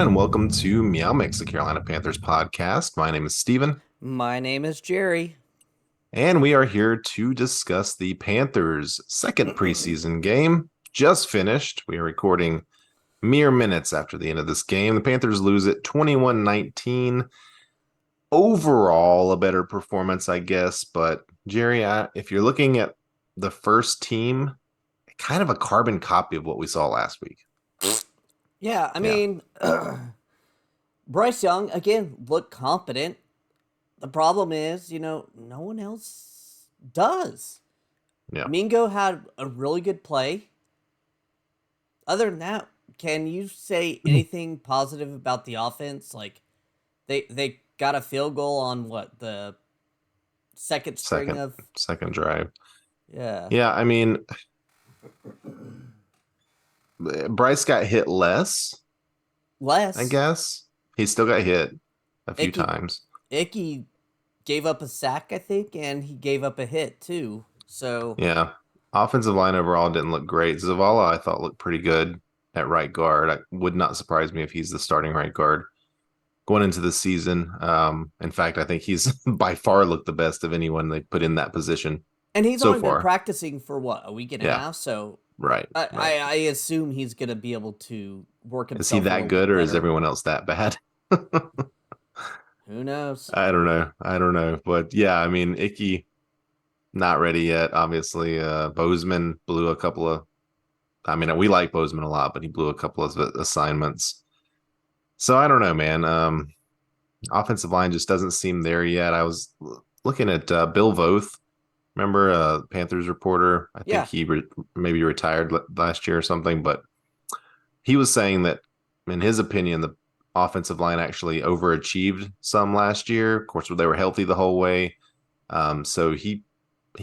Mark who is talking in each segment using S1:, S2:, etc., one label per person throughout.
S1: and welcome to MeowMix, the Carolina Panthers podcast. My name is Steven,
S2: My name is Jerry.
S1: and we are here to discuss the Panthers' second preseason game. Just finished. We are recording mere minutes after the end of this game. The Panthers lose it 21-19. Overall, a better performance, I guess. But, Jerry, if you're looking at the first team, kind of a carbon copy of what we saw last week.
S2: Yeah, I
S1: Yeah.
S2: mean, Bryce Young, again, looked competent. The problem is, no one else does.
S1: Yeah.
S2: Mingo had a really good play. Other than that, can you say anything positive about the offense? Like, they got a field goal on what, the second string
S1: Second
S2: of.
S1: second drive.
S2: Yeah.
S1: Yeah, I mean, Bryce got hit less, I
S2: Less.
S1: guess. He still got hit a few
S2: Icky,
S1: times.
S2: Icky gave up a sack, I think, and he gave up a hit, too. So,
S1: Yeah. Offensive line overall didn't look great. Zavala, I thought, looked pretty good at right guard. It would not surprise me if he's the starting right guard going into the season. In fact, I think he's by far looked the best of anyone they put in that position
S2: and he's
S1: so
S2: only been
S1: far.
S2: practicing for what, a week and a
S1: Yeah,
S2: half. So
S1: right,
S2: I,
S1: right.
S2: I, I assume he's going to be able to work
S1: Is he
S2: himself a
S1: that
S2: little
S1: good
S2: bit
S1: or is
S2: better.
S1: everyone else that bad?
S2: Who knows?
S1: I don't know. I don't know. But yeah, I mean, Icky not ready yet. Obviously, Bozeman blew a couple of. I mean, we like Bozeman a lot, but he blew a couple of assignments. So I don't know, man. Offensive line just doesn't seem there yet. I was looking at Bill Voth. Remember, Panthers reporter? I think
S2: Yeah,
S1: he maybe retired last year or something, but he was saying that, in his opinion, the offensive line actually overachieved some last year. Of course, they were healthy the whole way. So he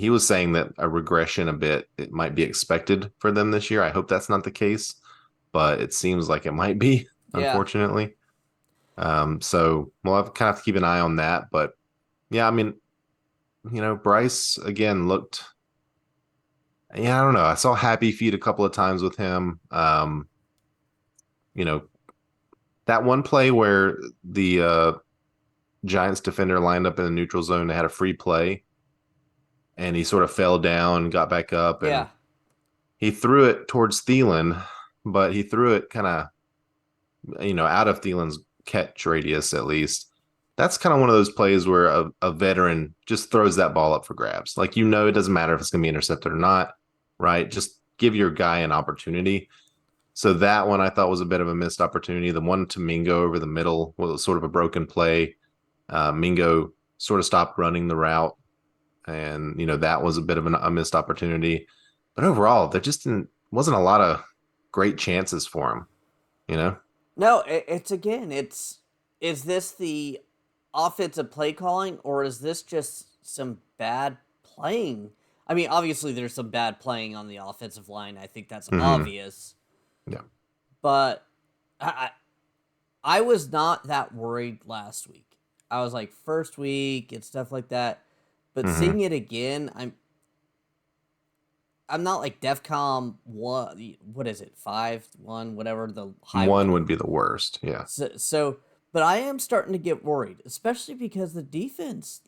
S1: was saying that a regression a bit it might be expected for them this year. I hope that's not the case, but it seems like it might be,
S2: yeah.
S1: unfortunately. So we'll have to keep an eye on that. But yeah, I mean, Bryce again looked. Yeah, I don't know. I saw Happy Feet a couple of times with him. You know, that one play where the Giants defender lined up in the neutral zone, they had a free play, and he sort of fell down, got back up, and
S2: Yeah.
S1: he threw it towards Thielen, but he threw it kind of, out of Thielen's catch radius at least. That's kind of one of those plays where a veteran just throws that ball up for grabs. Like, it doesn't matter if it's going to be intercepted or not, right? Just give your guy an opportunity. So that one I thought was a bit of a missed opportunity. The one to Mingo over the middle was sort of a broken play. Mingo sort of stopped running the route, and that was a bit of a missed opportunity. But overall, there just wasn't a lot of great chances for him. You know?
S2: No, it's again, is this the offensive play calling or is this just some bad playing? I mean, obviously there's some bad playing on the offensive line. I think that's
S1: Mm-hmm.
S2: obvious.
S1: Yeah.
S2: But I I was not that worried last week. I was like first week and stuff like that. But
S1: Mm-hmm.
S2: seeing it again, I'm not like DEFCON one. What is it? 5-1, whatever the high
S1: One
S2: one.
S1: would be the worst. Yeah.
S2: So, but I am starting to get worried, especially because the defense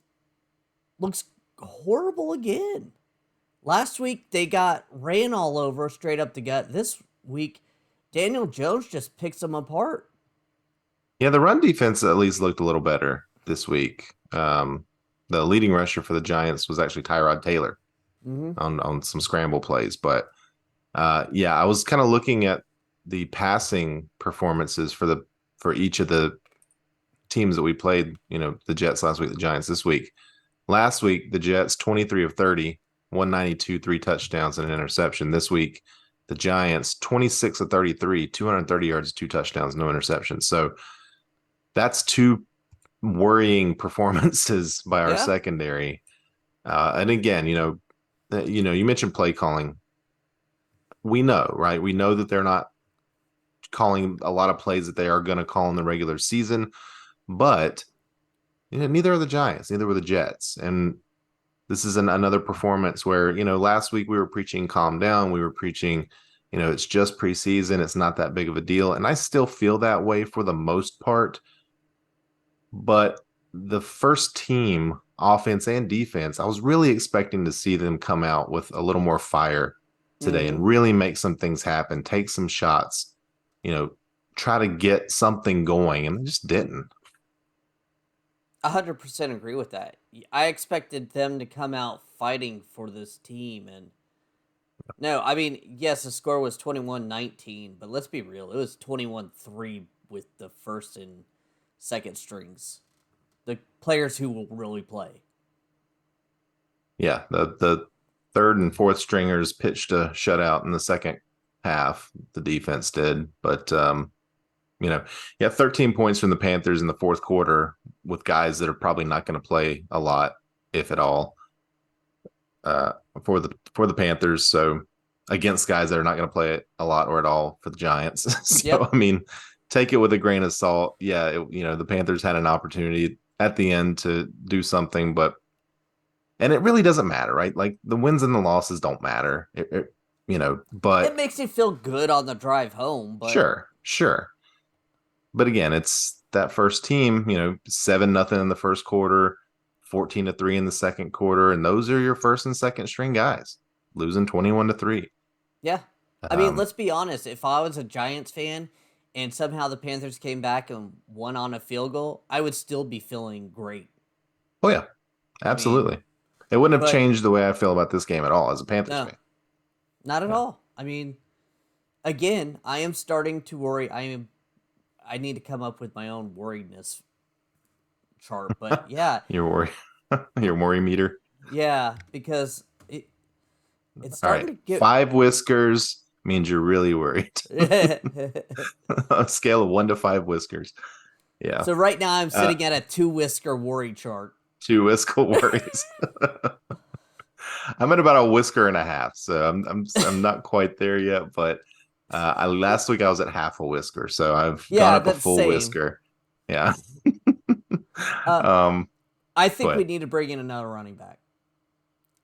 S2: looks horrible again. Last week they got ran all over straight up the gut. This week, Daniel Jones just picks them apart.
S1: Yeah, the run defense at least looked a little better this week. The leading rusher for the Giants was actually Tyrod Taylor
S2: Mm-hmm.
S1: on some scramble plays. But yeah, I was kind of looking at the passing performances for each of the teams that we played. The Jets last week, the Giants this week. Last week, the Jets 23 of 30, 192, 3 touchdowns and an interception. This week, the Giants 26 of 33, 230 yards, 2 touchdowns, no interceptions. So that's two worrying performances by our
S2: Yeah.
S1: secondary. And again, you mentioned play calling. We know, right? We know that they're not calling a lot of plays that they are going to call in the regular season, but neither are the Giants, neither were the Jets. And this is another performance where, last week we were preaching calm down. We were preaching, It's just preseason. It's not that big of a deal. And I still feel that way for the most part. But the first team, offense and defense, I was really expecting to see them come out with a little more fire today
S2: Mm-hmm.
S1: and really make some things happen, take some shots, you know, try to get something going. And they just didn't.
S2: 100% agree with that. I expected them to come out fighting for this team. And no, I mean, yes, the score was 21-19, but let's be real. It was 21-3 with the first and second strings, the players who will really play.
S1: Yeah, the third and fourth stringers pitched a shutout in the second half. The defense did, but you have 13 points from the Panthers in the fourth quarter with guys that are probably not going to play a lot, if at all, uh, for the Panthers. So against guys that are not going to play it a lot or at all for the Giants. So
S2: Yep.
S1: I mean, take it with a grain of salt. Yeah, the Panthers had an opportunity at the end to do something, but and it really doesn't matter, right? Like the wins and the losses don't matter.
S2: It
S1: But
S2: makes me feel good on the drive home, but
S1: sure. But again, it's that first team, 7-0 in the first quarter, 14-3 in the second quarter, and those are your first and second string guys losing 21-3.
S2: yeah. I mean,
S1: Um,
S2: let's be honest. If I was a Giants fan and somehow the Panthers came back and won on a field goal, I would still be feeling great.
S1: oh yeah,
S2: I mean,
S1: absolutely. It wouldn't have
S2: but
S1: changed the way I feel about this game at all as a Panthers
S2: no,
S1: fan.
S2: not at
S1: Yeah.
S2: all. I mean, again, I am starting to worry. I need to come up with my own worriedness chart, but yeah,
S1: Your worry, your worry meter.
S2: yeah, because it's
S1: All
S2: starting
S1: right,
S2: to get.
S1: 5 whiskers means you're really worried. A scale of 1 to 5 whiskers. Yeah.
S2: So right now I'm
S1: Uh,
S2: sitting at a 2 whisker worry chart.
S1: 2 whisker worries. I'm at about a whisker and a half, so I'm not quite there yet. But last week I was at half a whisker, so I've gone
S2: Yeah,
S1: up a
S2: that's
S1: full
S2: same.
S1: whisker. Yeah.
S2: Uh,
S1: um,
S2: I think we
S1: but
S2: need to bring in another running back.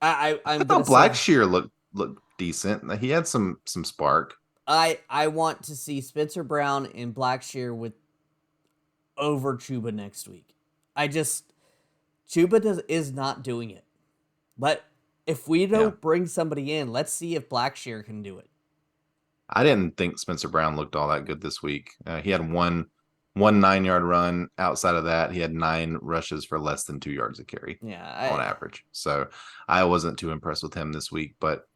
S1: I
S2: I'm gonna
S1: thought
S2: say
S1: Blackshear looked decent. He had some spark.
S2: I want to see Spencer Brown and Blackshear with over Chuba next week. I just Chuba is not doing it. But if we
S1: Yeah.
S2: don't bring somebody in, let's see if Blackshear can do it.
S1: I didn't think Spencer Brown looked all that good this week. He had one 9-yard run. Outside of that, he had 9 rushes for less than 2 yards a carry
S2: Yeah,
S1: on average. So I wasn't too impressed with him this week. But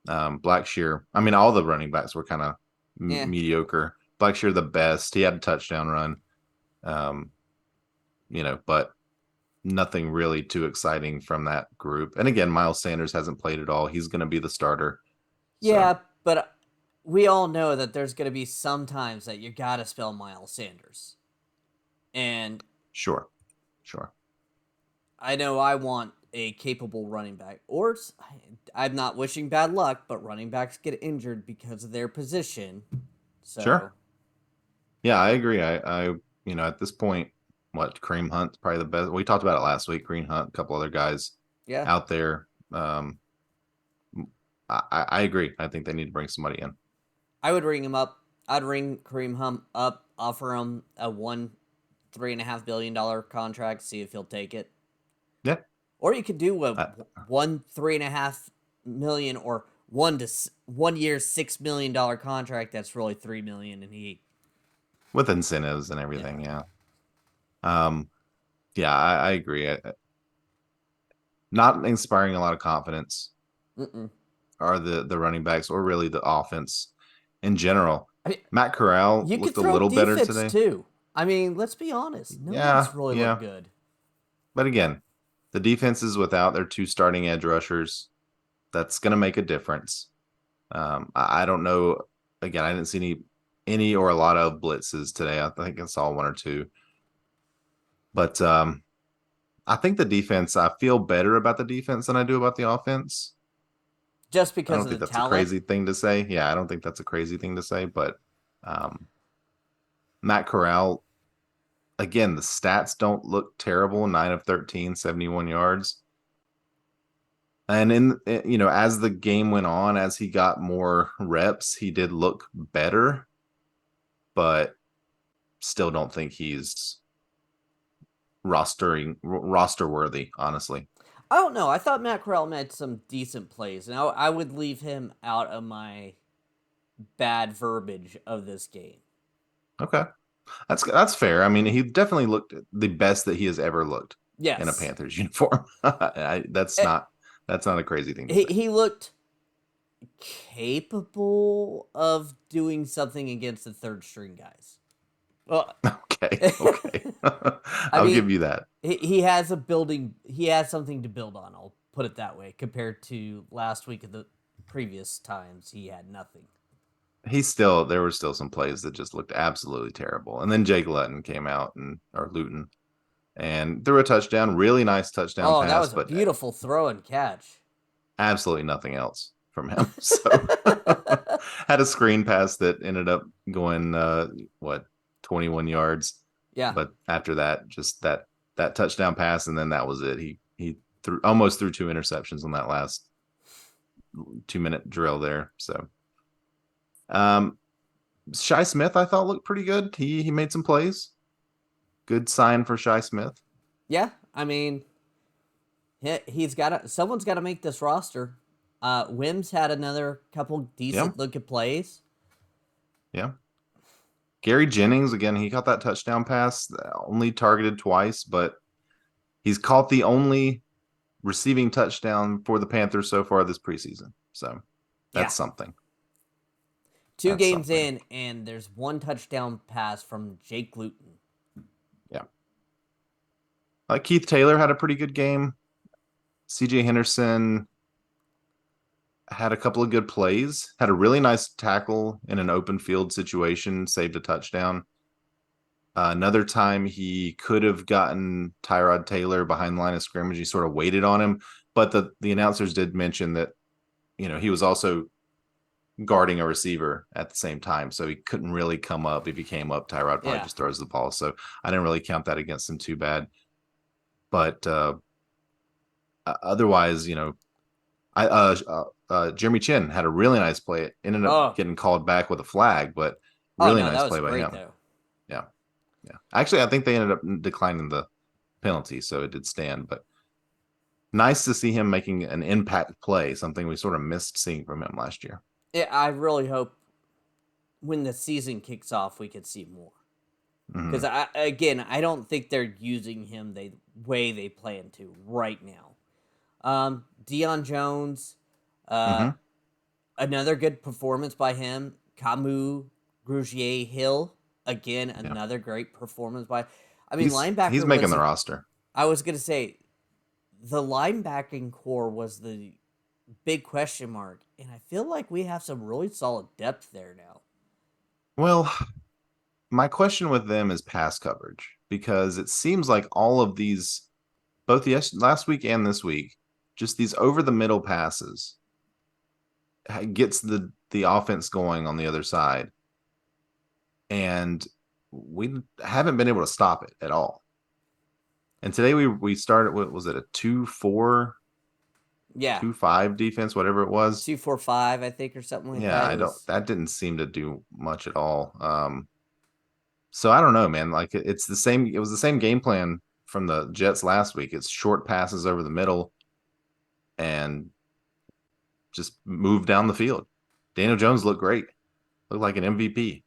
S1: Blackshear, I mean, all the running backs were kind of
S2: yeah.
S1: mediocre. Blackshear the best. He had a touchdown run. Um, but nothing really too exciting from that group. And again, Miles Sanders hasn't played at all. He's going to be the starter. So
S2: Yeah, but we all know that there's going to be some times that you got to spell Miles Sanders. And
S1: sure, sure.
S2: I know I want a capable running back. Or I'm not wishing bad luck, but running backs get injured because of their position. So,
S1: Sure. Yeah, I agree. At this point, what Kareem Hunt's probably the best. We talked about it last week. Kareem Hunt, a couple other guys
S2: yeah,
S1: out there. I agree. I think they need to bring somebody in.
S2: I would ring him up. I'd ring Kareem Hunt up, offer him a $3.5 billion contract, see if he'll take it.
S1: Yeah.
S2: Or you could do a
S1: Uh,
S2: 1 3.5 million or 1 year $6 million contract that's really 3 million, and he
S1: with incentives and
S2: yeah.
S1: everything. Yeah. Um, yeah, I agree. Not inspiring a lot of confidence
S2: Mm-mm.
S1: are the running backs or really the offense in general.
S2: I mean,
S1: Matt Corral
S2: you could
S1: looked a
S2: throw
S1: little better
S2: defense
S1: today.
S2: too. I mean, let's be honest. No
S1: Yeah,
S2: one's really looked
S1: yeah.
S2: good.
S1: But again, the defense is without their 2 starting edge rushers. That's going to make a difference. I don't know. Again, I didn't see any or a lot of blitzes today. I think I saw 1 or 2. But I think the defense. I feel better about the defense than I do about the offense.
S2: Just
S1: I
S2: because
S1: don't
S2: of the
S1: think that's a
S2: talent.
S1: crazy thing to say. Yeah, I don't think that's a crazy thing to say. But um, Matt Corral, again, the stats don't look terrible. 9 of 13, 71 yards. And as the game went on, as he got more reps, he did look better, but still don't think he's roster worthy, honestly.
S2: I don't know. I thought Matt Corral made some decent plays, and I would leave him out of my bad verbiage of this game.
S1: Okay. That's fair. I mean, he definitely looked the best that he has ever looked in a
S2: Yes.
S1: Panthers uniform. That's
S2: Eh,
S1: not a crazy thing to
S2: he,
S1: say.
S2: he looked capable of doing something against the third string guys. Well,
S1: Okay, okay.
S2: I
S1: I'll
S2: mean,
S1: give you that.
S2: he has a building. He has something to build on. I'll put it that way. Compared to last week and the previous times, he had nothing.
S1: There were still some plays that just looked absolutely terrible. And then Jake Luton came out or Luton and threw a touchdown, really nice touchdown
S2: Oh, that
S1: pass,
S2: was a
S1: but
S2: beautiful throw and catch.
S1: absolutely nothing else from him. So had a screen pass that ended up going 21 yards.
S2: Yeah.
S1: But after that, just that touchdown pass, and then that was it. He almost threw two interceptions on that last 2-minute drill there. So Shy Smith, I thought looked pretty good. He made some plays. Good sign for Shy Smith.
S2: Yeah. I mean, he's got to. Someone's got to make this roster. Wims had another couple
S1: Yeah,
S2: decent looking plays.
S1: yeah. Gary Jennings, again, he caught that touchdown pass, only targeted twice, but he's caught the only receiving touchdown for the Panthers so far this preseason. So
S2: Yeah.
S1: that's something.
S2: Two
S1: That's
S2: games
S1: something.
S2: in, and there's one touchdown pass from Jake Luton.
S1: Yeah. Keith Taylor had a pretty good game. CJ Henderson had a couple of good plays, had a really nice tackle in an open field situation, saved a touchdown. Another time he could have gotten Tyrod Taylor behind the line of scrimmage. He sort of waited on him, but the announcers did mention that he was also guarding a receiver at the same time, so he couldn't really come up. If he came up, Tyrod probably
S2: Yeah.
S1: just throws the ball. So I didn't really count that against him too bad. But otherwise, Jeremy Chin had a really nice play. It ended up
S2: Oh.
S1: getting called back with a flag, but
S2: Oh
S1: really
S2: no, that
S1: nice
S2: was
S1: play by
S2: great
S1: him.
S2: though.
S1: Yeah. Yeah. Actually, I think they ended up declining the penalty, so it did stand. But nice to see him making an impact play, something we sort of missed seeing from him last year.
S2: Yeah, I really hope when the season kicks off, we could see more. Because
S1: Mm-hmm.
S2: I don't think they're using him the way they plan to right now. Deion Jones, uh,
S1: Mm-hmm.
S2: another good performance by him. Camus, Grugier, Hill, again
S1: Yeah.
S2: another great performance by. I mean,
S1: He's
S2: linebacker
S1: making
S2: was.
S1: the roster.
S2: I was gonna say, the linebacking core was the big question mark, and I feel like we have some really solid depth there now.
S1: Well, my question with them is pass coverage because it seems like all of these, both last week and this week, just these over the middle passes gets the offense going on the other side, and we haven't been able to stop it at all. And today we started. What was it? A 2-4,
S2: Yeah,
S1: 2-5 defense, whatever it was.
S2: 2-4-5, I think, or something like
S1: Yeah,
S2: that.
S1: I
S2: It
S1: don't.
S2: was.
S1: That didn't seem to do much at all. So I don't know, man. Like it's the same. It was the same game plan from the Jets last week. It's short passes over the middle and just move down the field. Daniel Jones looked great. Looked like an MVP.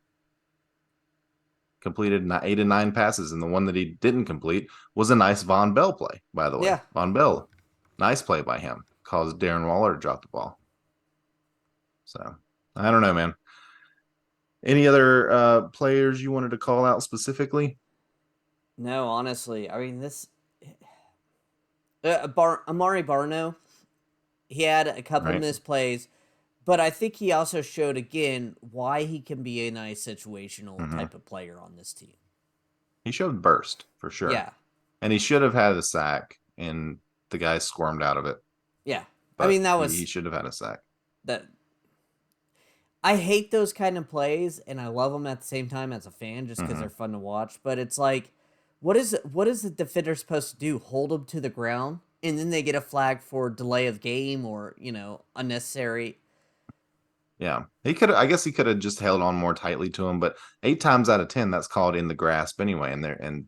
S1: Completed 8 and 9 passes, and the one that he didn't complete was a nice Von Bell play. By the way,
S2: Yeah.
S1: Von Bell, nice play by him, caused Darren Waller to drop the ball. So I don't know, man. Any other players you wanted to call out specifically?
S2: No, honestly, I mean this. Amari Barno, he had a couple
S1: Right.
S2: misplays, but I think he also showed again why he can be a nice situational
S1: Mm-hmm.
S2: type of player on this team.
S1: He showed burst for sure.
S2: Yeah,
S1: And he should have had a sack, and the guy squirmed out of it.
S2: yeah. I
S1: But
S2: mean that
S1: he
S2: was
S1: should have had a sack.
S2: that. I hate those kind of plays, and I love them at the same time as a fan, just because
S1: Mm-hmm.
S2: they're fun to watch. But it's like, what is the defender supposed to do? Hold him to the ground? and then they get a flag for delay of game or unnecessary.
S1: Yeah, he could. I guess he could have just held on more tightly to him. But 8 times out of 10, that's called in the grasp anyway, and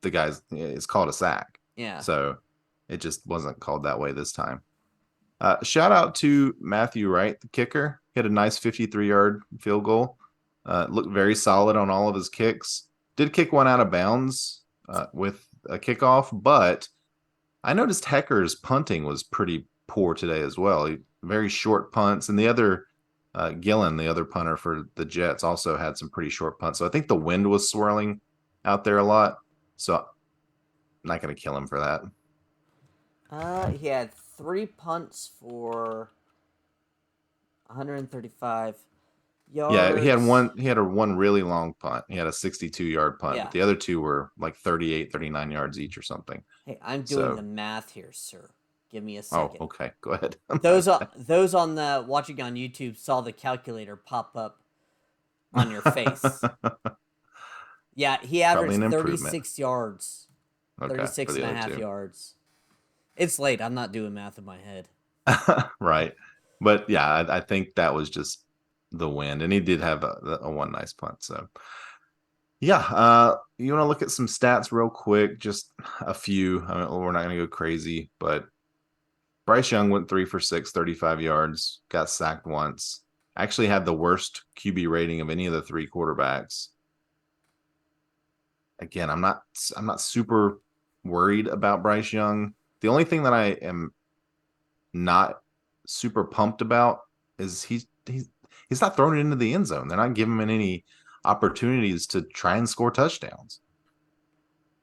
S1: the guy's it's called a sack.
S2: Yeah.
S1: So it just wasn't called that way this time. Shout out to Matthew Wright, the kicker. He had a nice 53-yard field goal. Looked very solid on all of his kicks. Did kick one out of bounds with a kickoff, but I noticed Hecker's punting was pretty poor today as well. Very short punts, and the other Gillen, the other punter for the Jets, also had some pretty short punts. So I think the wind was swirling out there a lot. So I'm not going to kill him for that.
S2: He had 3 punts for 135
S1: Yeah, he had
S2: yards.
S1: one. He had a one really long punt. He had a 62-yard punt,
S2: Yeah.
S1: but the other two were like 38, 39 yards each or something.
S2: Hey, I'm doing the
S1: So,
S2: math here, sir. Give me a
S1: oh,
S2: second.
S1: okay, go ahead.
S2: Those on the watching on YouTube saw the calculator pop up on your face. Yeah, he
S1: Probably
S2: averaged
S1: an improvement.
S2: 36 yards.
S1: Okay,
S2: 36
S1: for the
S2: and a
S1: other
S2: half
S1: two.
S2: yards. It's late. I'm not doing math in my head.
S1: Right. But yeah, I think that was just the wind, and he did have a one nice punt. So yeah, you want to look at some stats real quick, just a few. I mean, we're not going to go crazy, but Bryce Young went 3 for 6, 35 yards, got sacked once. Actually had the worst QB rating of any of the three quarterbacks. Again, I'm not super worried about Bryce Young. The only thing that I am not super pumped about is he's not throwing it into the end zone. They're not giving him any opportunities to try and score touchdowns.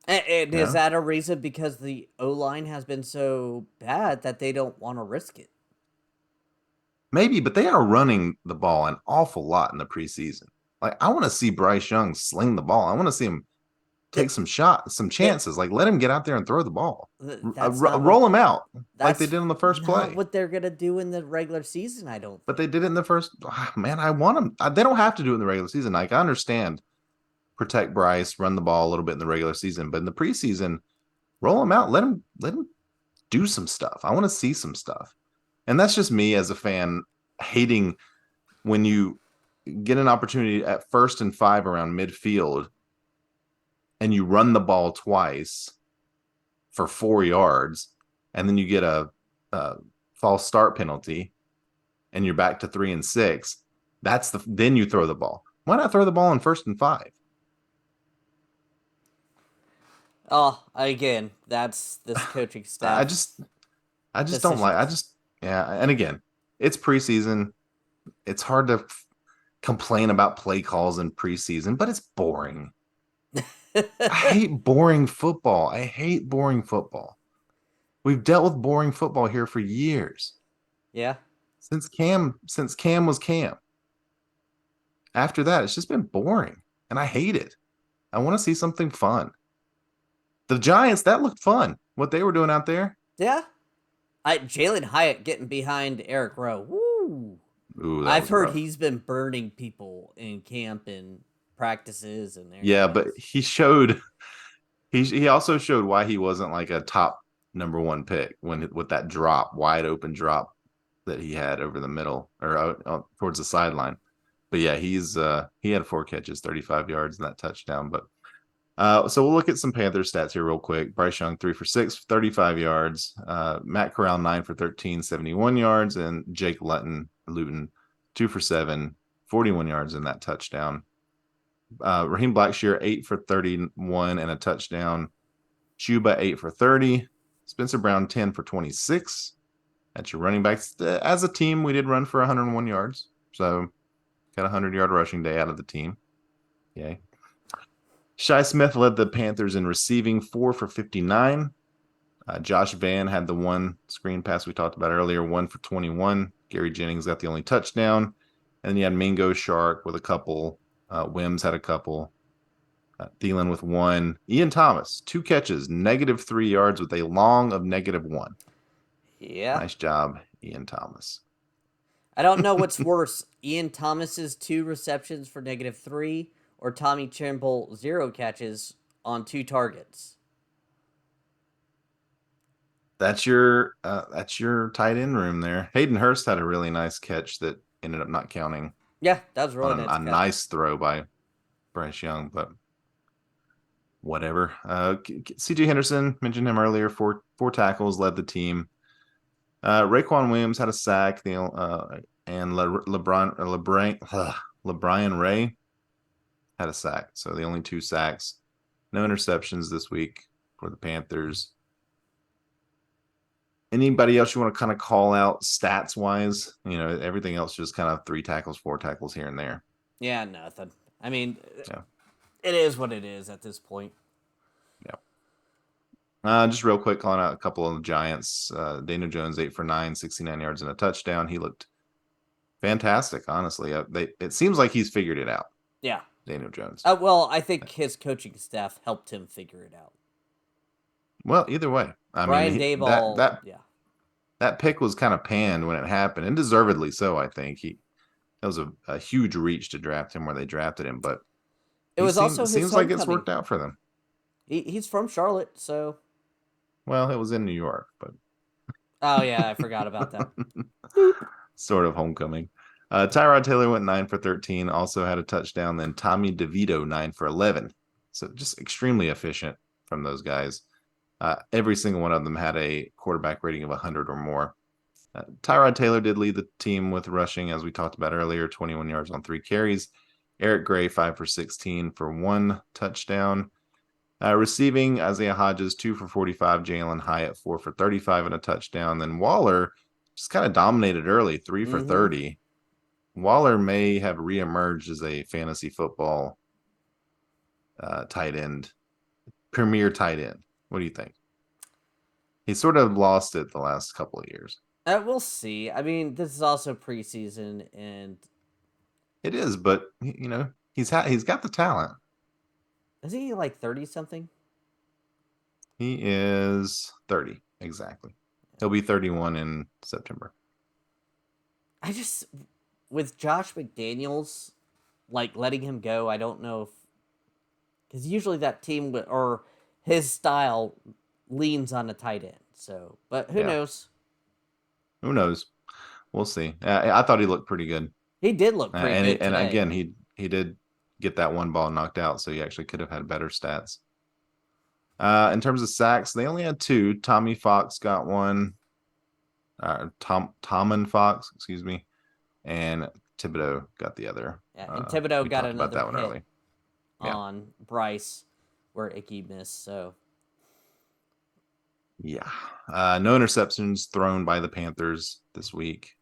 S2: And
S1: You
S2: is
S1: know?
S2: that a reason because the O line has been so bad that they don't want to risk it?
S1: Maybe, but they are running the ball an awful lot in the preseason. Like I want to see Bryce Young sling the ball. I want to see him take
S2: That,
S1: some shots, some
S2: that,
S1: chances. Like let him get out there and throw the ball.
S2: that's not what
S1: Roll him out like they
S2: that's
S1: did in the first
S2: not
S1: play.
S2: what they're gonna do in the regular season. I don't
S1: But
S2: think.
S1: they did it in the first. Man, I want them. They don't have to do it in the regular season. Like I understand, protect Bryce, run the ball a little bit in the regular season, but in the preseason, roll him out. Let him do some stuff. I want to see some stuff. And that's just me as a fan hating when you get an opportunity at 1st and 5 around midfield and you run the ball twice for 4 yards, and then you get a false start penalty, and you're back to 3 and 6. Then you throw the ball. Why not throw the ball on 1st and 5?
S2: Oh, again, that's this coaching
S1: I
S2: staff
S1: just I just don't like. I
S2: decisions.
S1: just yeah. And again, it's preseason. It's hard to complain about play calls in preseason, but it's boring. I hate boring football. I hate boring football. We've dealt with boring football here for years.
S2: Yeah.
S1: Since Cam was Cam. After that, it's just been boring. And I hate it. I want to see something fun. The Giants, that looked fun. What they were doing out there.
S2: Yeah. Jalen Hyatt getting behind Eric Rowe. Woo.
S1: Ooh, that
S2: I've
S1: was
S2: heard
S1: rough.
S2: he's been burning people in camp and practices and
S1: Yeah, but
S2: everything.
S1: he also showed why he wasn't like a top number one pick when with that drop, wide open drop that he had over the middle or out towards the sideline. But yeah, he had 4 catches, 35 yards, and that touchdown. But so we'll look at some Panthers stats here real quick. Bryce Young 3 for 6, 35 yards. Matt Corral 9 for 13, 71 yards, and Jake Luton 2 for 7, 41 yards in that touchdown. Raheem Blackshear 8 for 31 and a touchdown. Chuba 8 for 30. Spencer Brown 10 for 26. That's your running backs. As a team, we did run for 101 yards, so got a 100-yard rushing day out of the team. Yay. Shi Smith led the Panthers in receiving 4 for 59. Josh Van had the one screen pass we talked about earlier, 1 for 21. Gary Jennings got the only touchdown. And then you had Mingo Shark with a couple. Wims had a couple. Thielen with one. Ian Thomas, 2 catches, -3 yards with a long of -1.
S2: Yeah.
S1: Nice job, Ian Thomas.
S2: I don't know what's worse, Ian Thomas's 2 receptions for -3 or Tommy Trimble 0 catches on 2 targets.
S1: that's your tight end room there. Hayden Hurst had a really nice catch that ended up not counting
S2: Yeah, that was a really
S1: on
S2: nice
S1: a
S2: catch.
S1: nice throw by Bryce Young, but whatever. CJ Henderson, mentioned him earlier, four tackles, led the team. Raekwon Williams had a sack. And LeBron Ray had a sack. So the only two sacks, no interceptions this week for the Panthers. Anybody else you want to kind of call out stats wise? Everything else just kind of three tackles, four tackles here and there.
S2: Yeah, nothing. I mean,
S1: Yeah,
S2: it is what it is at this point.
S1: yeah. Just real quick, calling out a couple of the Giants. Daniel Jones, 8 for 9, 69 yards and a touchdown. He looked fantastic, honestly. It seems like he's figured it out,
S2: Yeah.
S1: Daniel Jones.
S2: Well, I think his coaching staff helped him figure it out.
S1: Well, either way, I mean,
S2: Brian
S1: that
S2: Dayball,
S1: that
S2: yeah.
S1: that pick was kind of panned when it happened, and deservedly so. I think that was a huge reach to draft him where they drafted him, but
S2: It was also his
S1: seems like it's
S2: homecoming.
S1: worked out for them.
S2: He's from Charlotte, so.
S1: Well, it was in New York, but
S2: Oh, yeah, I forgot about that. Boop.
S1: sort of homecoming. Tyrod Taylor went 9 for 13, also had a touchdown. Then Tommy DeVito 9 for 11. So just extremely efficient from those guys. Every single one of them had a quarterback rating of 100 or more. Tyrod Taylor did lead the team with rushing, as we talked about earlier, 21 yards on 3 carries. Eric Gray 5 for 16 for 1 touchdown. Receiving, Isaiah Hodges 2 for 45, Jalen Hyatt 4 for 35 and a touchdown. Then Waller just kind of dominated early, 3 for 30. Waller may have reemerged as a fantasy football tight end, premier tight end. What do you think? He sort of lost it the last couple of years.
S2: We'll see. I mean, this is also preseason, and
S1: It is, but he's got the talent.
S2: is he like 30 something?
S1: He is 30 exactly. He'll be 31 in September.
S2: I just, with Josh McDaniels, like letting him go, I don't know if. Because usually that team, or his style, leans on a tight end. So, but who
S1: Yeah.
S2: knows?
S1: Who knows? We'll see. I thought he looked pretty good.
S2: He did look pretty good
S1: And
S2: today.
S1: again, he did get that one ball knocked out, so he actually could have had better stats. In terms of sacks, they only had 2. Tommy Fox got one. Tommen Fox, excuse me, and Thibodeau got the other.
S2: Yeah, and Thibodeau
S1: We
S2: got
S1: talked about
S2: another
S1: that one
S2: hit
S1: early. Yeah.
S2: on Bryce where Icky missed. So
S1: Yeah. No interceptions thrown by the Panthers this week.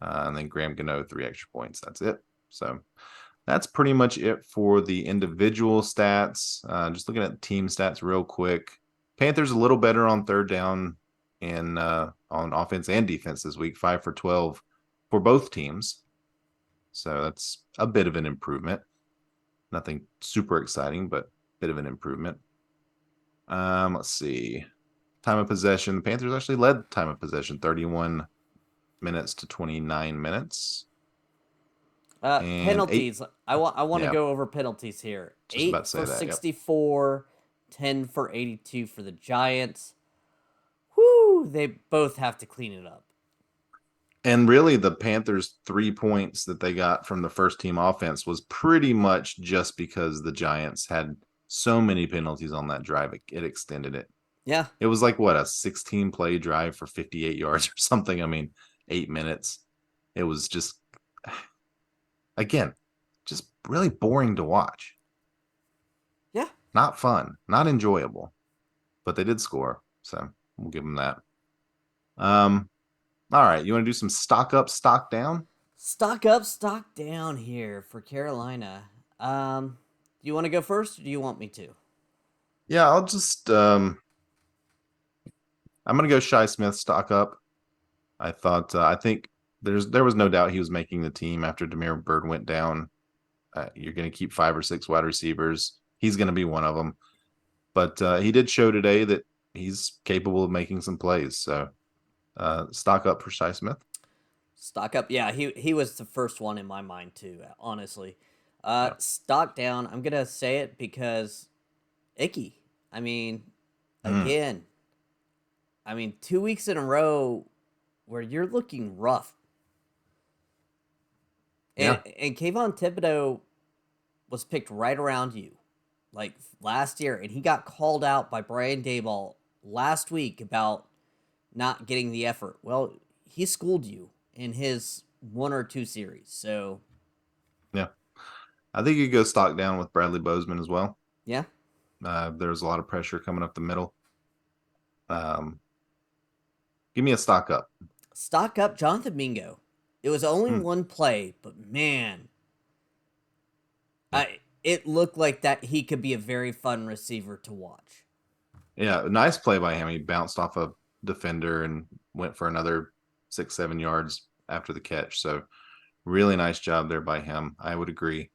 S1: And then Graham Gano, 3 extra points. That's it. So that's pretty much it for the individual stats. Just looking at team stats real quick. Panthers a little better on third down and on offense and defense this week, 5 for 12 for both teams. So that's a bit of an improvement. Nothing super exciting, but a bit of an improvement. Let's see. Time of possession. The Panthers actually led time of possession, 31 minutes to 29 minutes. And
S2: penalties. I want to
S1: Yeah,
S2: go over penalties here.
S1: just about
S2: 8
S1: to say
S2: for
S1: that. Yep.
S2: 64, 10 for 82 for the Giants. Whoo! They both have to clean it up.
S1: And really, the Panthers' 3 points that they got from the first team offense was pretty much just because the Giants had so many penalties on that drive. It extended it.
S2: Yeah.
S1: It was like, what, a 16 play drive for 58 yards or something? I mean, 8 minutes. It was just, again, just really boring to watch.
S2: Yeah.
S1: Not fun, not enjoyable, but they did score. So we'll give them that. All right. You want to do some stock up, stock down?
S2: Stock up, stock down here for Carolina. Do you want to go first or do you want me to?
S1: Yeah, I'll just I'm gonna go Shy Smith stock up. I think there was no doubt he was making the team after Demir Bird went down. You're gonna keep 5 or 6 wide receivers. He's gonna be one of them. But he did show today that he's capable of making some plays. So stock up for Shy Smith.
S2: Stock up. Yeah, he was the first one in my mind too, honestly.
S1: Yeah.
S2: Stock down. I'm going to say it because Icky. I mean, again, I mean, 2 weeks in a row where you're looking rough. And
S1: Yeah.
S2: and Kayvon Thibodeau was picked right around you, like last year, and he got called out by Brian Daboll last week about not getting the effort. Well, he schooled you in his 1 or 2 series. So
S1: Yeah. I think you could go stock down with Bradley Bozeman as well.
S2: yeah,
S1: There's a lot of pressure coming up the middle. Um, Give me a stock up.
S2: stock up Jonathan Mingo. It was only
S1: Hmm.
S2: one play, but man,
S1: Yeah.
S2: I it looked like that he could be a very fun receiver to watch.
S1: Yeah. Nice play by him. He bounced off a defender and went for another 6, 7 yards after the catch. So really nice job there by him. I would agree.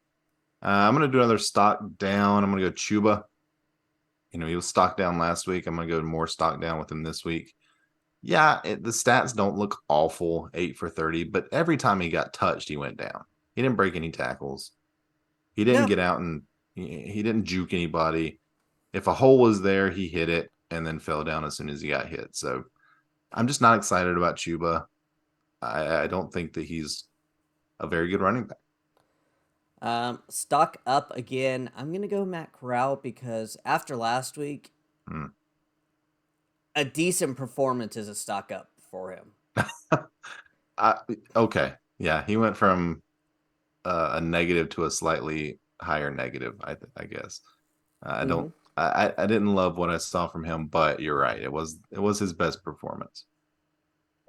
S1: I'm going to do another stock down. I'm going to go Chuba. He was stock down last week. I'm going to go more stock down with him this week. Yeah, the stats don't look awful, 8 for 30, but every time he got touched, he went down. He didn't break any tackles. He didn't
S2: No,
S1: get out and he didn't juke anybody. If a hole was there, he hit it and then fell down as soon as he got hit. So I'm just not excited about Chuba. I don't think that he's a very good running back.
S2: stock up again. I'm gonna go Matt Corral because after last week,
S1: Hmm.
S2: a decent performance is a stock up for him.
S1: I, okay. Yeah, he went from a negative to a slightly higher negative, I guess. I
S2: Mm-hmm.
S1: don't I didn't love what I saw from him, but you're right. It was his best performance.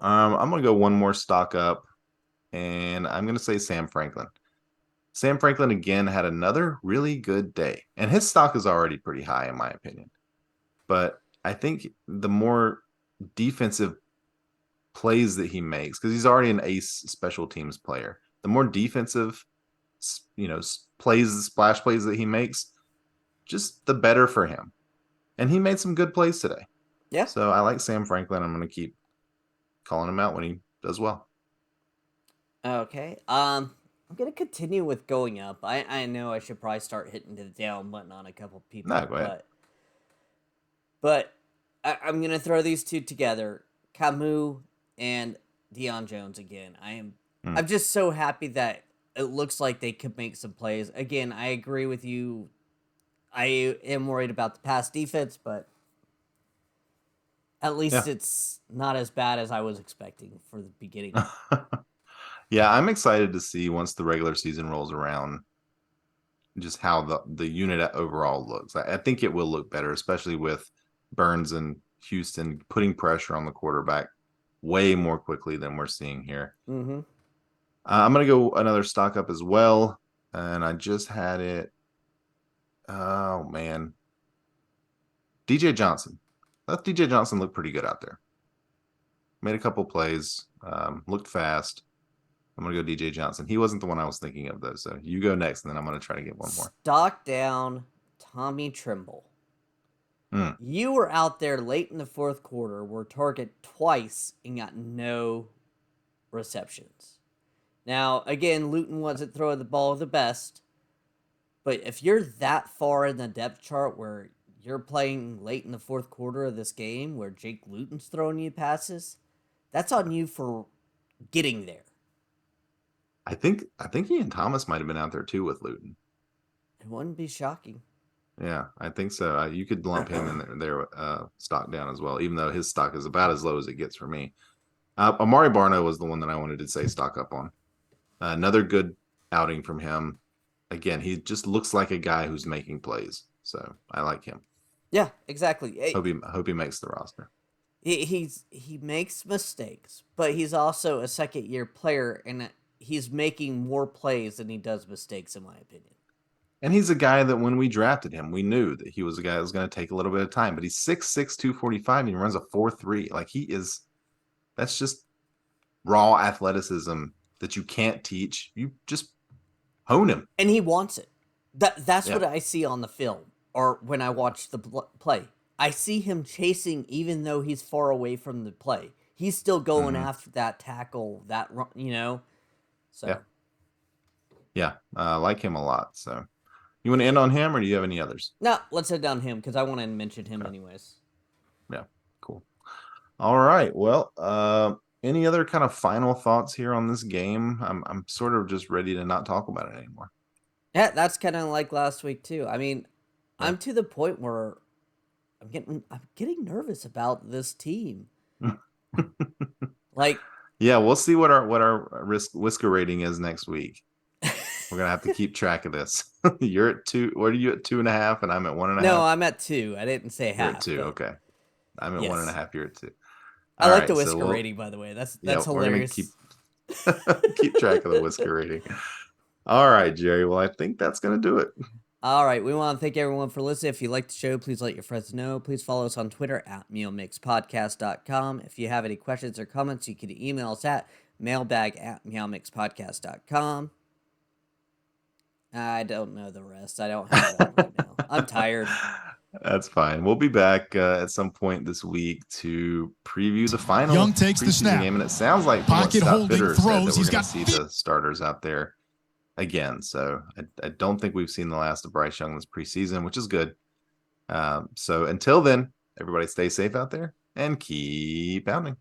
S1: I'm gonna go one more stock up, and I'm gonna say Sam Franklin. Sam Franklin again had another really good day, and his stock is already pretty high in my opinion. But I think the more defensive plays that he makes, because he's already an ace special teams player, the more defensive, plays, splash plays that he makes, just the better for him. And he made some good plays today.
S2: Yeah.
S1: So I like Sam Franklin. I'm going to keep calling him out when he does well.
S2: Okay. I'm gonna continue with going up. I know I should probably start hitting the down button on a couple
S1: No,
S2: people,
S1: go ahead.
S2: but I'm gonna throw these two together, Camus and Deion Jones again.
S1: Hmm.
S2: I'm just so happy that it looks like they could make some plays. Again, I agree with you. I am worried about the pass defense, but at least
S1: Yeah.
S2: it's not as bad as I was expecting for the beginning.
S1: Yeah, I'm excited to see once the regular season rolls around just how the unit overall looks. I think it will look better, especially with Burns and Houston putting pressure on the quarterback way more quickly than we're seeing here.
S2: Mm-hmm.
S1: I'm going to go another stock up as well. And I just had it. Oh, man. DJ Johnson. Let DJ Johnson look pretty good out there. Made a couple plays, looked fast. I'm going to go DJ Johnson. He wasn't the one I was thinking of, though. So you go next, and then I'm going to try to get one more.
S2: Stock down, Tommy Trimble.
S1: Mm.
S2: You were out there late in the fourth quarter, were targeted twice and got no receptions. Now, again, Luton wasn't throwing the ball the best, but if you're that far in the depth chart where you're playing late in the fourth quarter of this game where Jake Luton's throwing you passes, that's on you for getting there.
S1: I think Ian Thomas might have been out there too with Luton.
S2: It wouldn't be shocking.
S1: Yeah, I think so. You could lump him in there, stock down as well, even though his stock is about as low as it gets for me. Amari Barno was the one that I wanted to say stock up on. Another good outing from him. Again, he just looks like a guy who's making plays, so I like him.
S2: Yeah, exactly.
S1: Hope he makes the roster.
S2: He makes mistakes, but he's also a second year player, and he's making more plays than he does mistakes, in my opinion.
S1: And he's a guy that when we drafted him, we knew that he was a guy that was going to take a little bit of time. But he's 6'6", 245, and he runs a 4.3. Like that's just raw athleticism that you can't teach. You just hone him.
S2: And he wants it. That's
S1: Yeah.
S2: what I see on the film or when I watch the play. I see him chasing even though he's far away from the play. He's still going after that tackle, that run, So
S1: Yeah. Yeah. I like him a lot. So you want to end on him or do you have any others?
S2: no, let's head down him because I want to mention him anyways.
S1: Yeah. Cool. All right. Well, any other kind of final thoughts here on this game? I'm sort of just ready to not talk about it anymore.
S2: Yeah, that's kind of like last week too. I mean,
S1: Yeah.
S2: I'm to the point where I'm getting nervous about this team. Like,
S1: Yeah, we'll see what our risk whisker rating is next week. We're gonna have to keep track of this. You're at two. What are you at 2.5? And I'm at one and a
S2: no,
S1: half.
S2: I'm at 2. I didn't say
S1: You're at
S2: half,
S1: two.
S2: but
S1: Okay. I'm at one and a
S2: yes.
S1: half. You're at two.
S2: I
S1: All
S2: like the
S1: right. So
S2: whisker
S1: we'll
S2: rating, by the way. That's
S1: yeah,
S2: that's
S1: we're gonna keep
S2: hilarious.
S1: keep track of the whisker rating. All right, Jerry. Well, I think that's gonna do it.
S2: All right, we want to thank everyone for listening. If you like the show, please let your friends know. Please follow us on Twitter at meowmixpodcast.com. If you have any questions or comments, you can email us at mailbag@meowmixpodcast.com. I don't know the rest. I don't have it on right now. I'm tired.
S1: That's fine. We'll be back at some point this week to preview the final
S3: Young takes the
S1: preseason
S3: snap.
S1: game. And it sounds like from what
S3: Pocket
S1: Scott
S3: holding,
S1: Fitter said that
S3: throws.
S1: we're
S3: He's
S1: going
S3: got
S1: to see the starters out there again. So I don't think we've seen the last of Bryce Young this preseason, which is good. So until then, everybody stay safe out there and keep pounding.